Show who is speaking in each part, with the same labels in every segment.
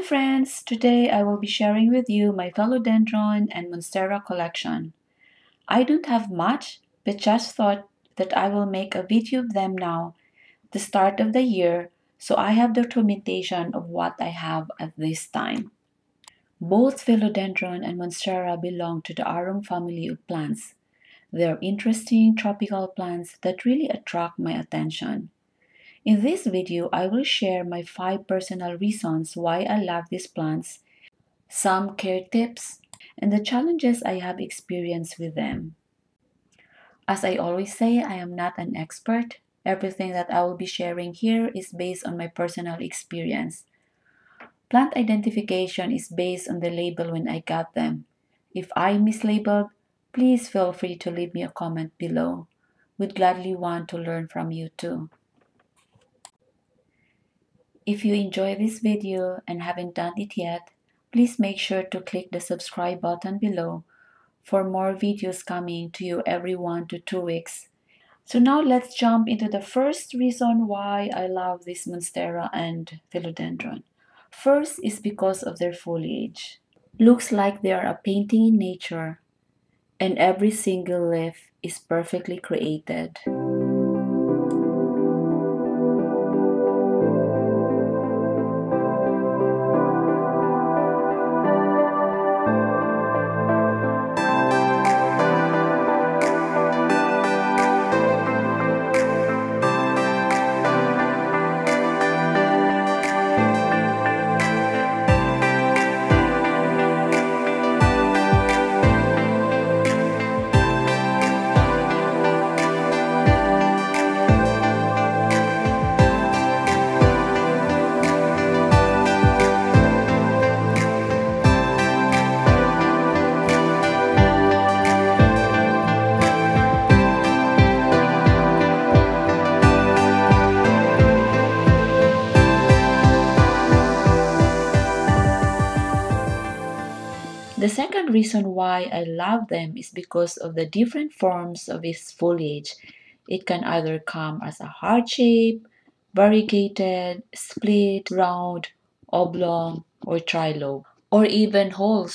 Speaker 1: friends! Today I will be sharing with you my Philodendron and Monstera collection. I don't have much, but just thought that I will make a video of them now, the start of the year, so I have documentation of what I have at this time. Both Philodendron and Monstera belong to the arum family of plants. They are interesting tropical plants that really attract my attention. In this video, I will share my 5 personal reasons why I love these plants, some care tips, and the challenges I have experienced with them. As I always say, I am not an expert. Everything that I will be sharing here is based on my personal experience. Plant identification is based on the label when I got them. If I mislabeled, please feel free to leave me a comment below. Would gladly want to learn from you too. If you enjoy this video and haven't done it yet, please make sure to click the subscribe button below for more videos coming to you every 1 to 2 weeks. So now let's jump into the first reason why I love this Monstera and Philodendron. First is because of their foliage. Looks like they are a painting in nature, and every single leaf is perfectly created. The second reason why I love them is because of the different forms of its foliage. It can either come as a heart shape, variegated, split, round, oblong, or trilobe, or even holes.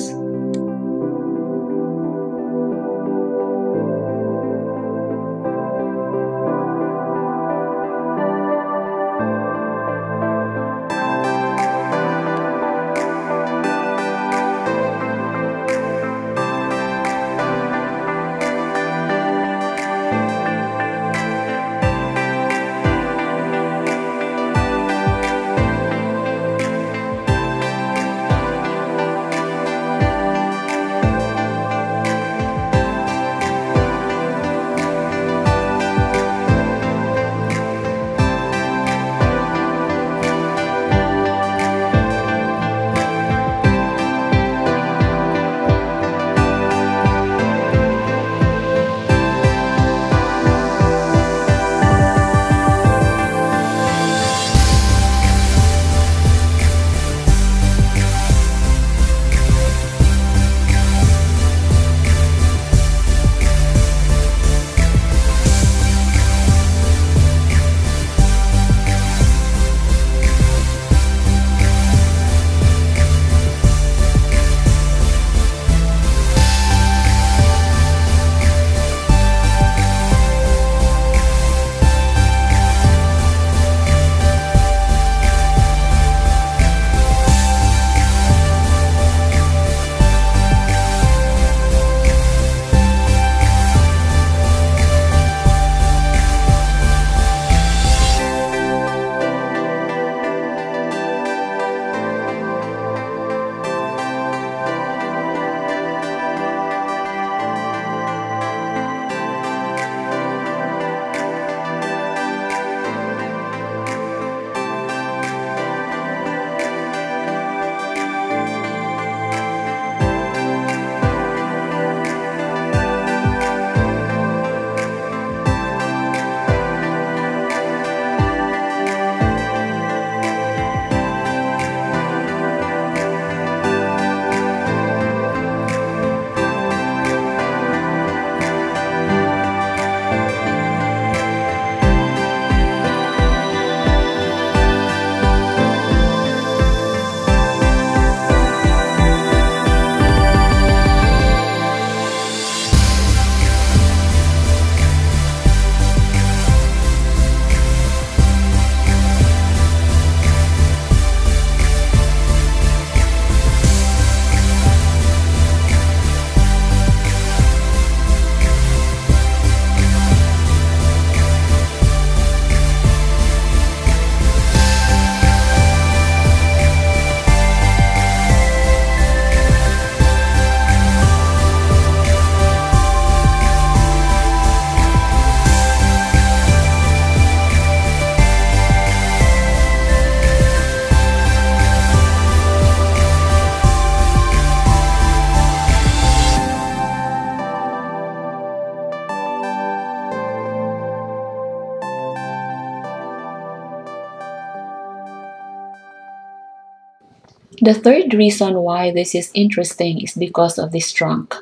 Speaker 1: The third reason why this is interesting is because of this trunk.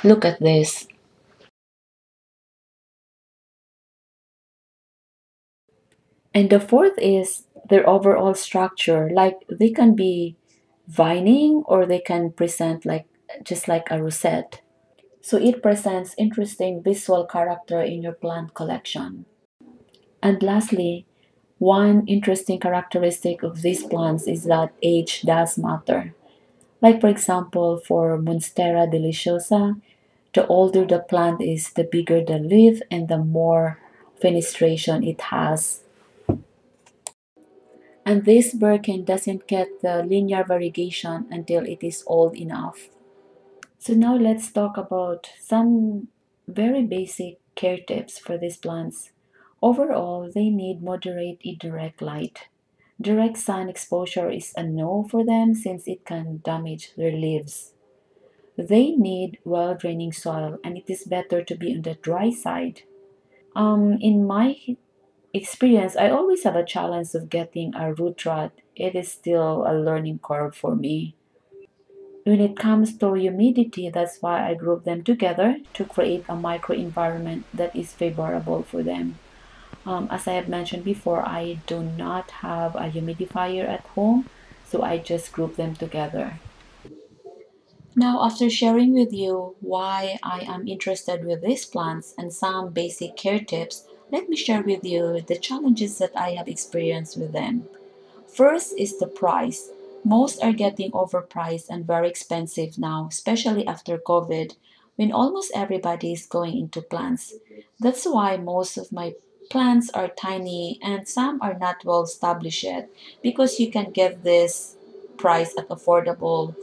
Speaker 1: Look at this. And the fourth is their overall structure. Like they can be vining or they can present like just like a rosette. So it presents interesting visual character in your plant collection. And lastly, one interesting characteristic of these plants is that age does matter. Like for example, for Monstera deliciosa, the older the plant is, the bigger the leaf and the more fenestration it has. And this Birkin doesn't get the linear variegation until it is old enough. So now let's talk about some very basic care tips for these plants. Overall, they need moderate indirect light. Direct sun exposure is a no for them since it can damage their leaves. They need well draining soil and it is better to be on the dry side. In my experience, I always have a challenge of getting a root rot. It is still a learning curve for me. When it comes to humidity, that's why I group them together to create a microenvironment that is favorable for them. As I have mentioned before, I do not have a humidifier at home, so I just group them together. Now, after sharing with you why I am interested with these plants and some basic care tips, let me share with you the challenges that I have experienced with them. First is the price. Most are getting overpriced and very expensive now, especially after COVID, when almost everybody is going into plants. That's why most of my plants are tiny and some are not well established yet because you can get this price at affordable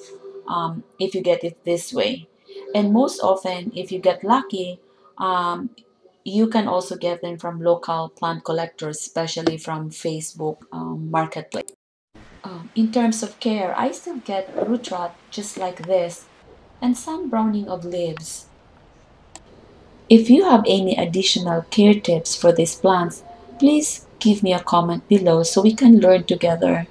Speaker 1: if you get it this way. And most often, if you get lucky, um, you can also get them from local plant collectors, especially from Facebook Marketplace. In terms of care, I still get root rot just like this and some browning of leaves. If you have any additional care tips for these plants, please give me a comment below so we can learn together.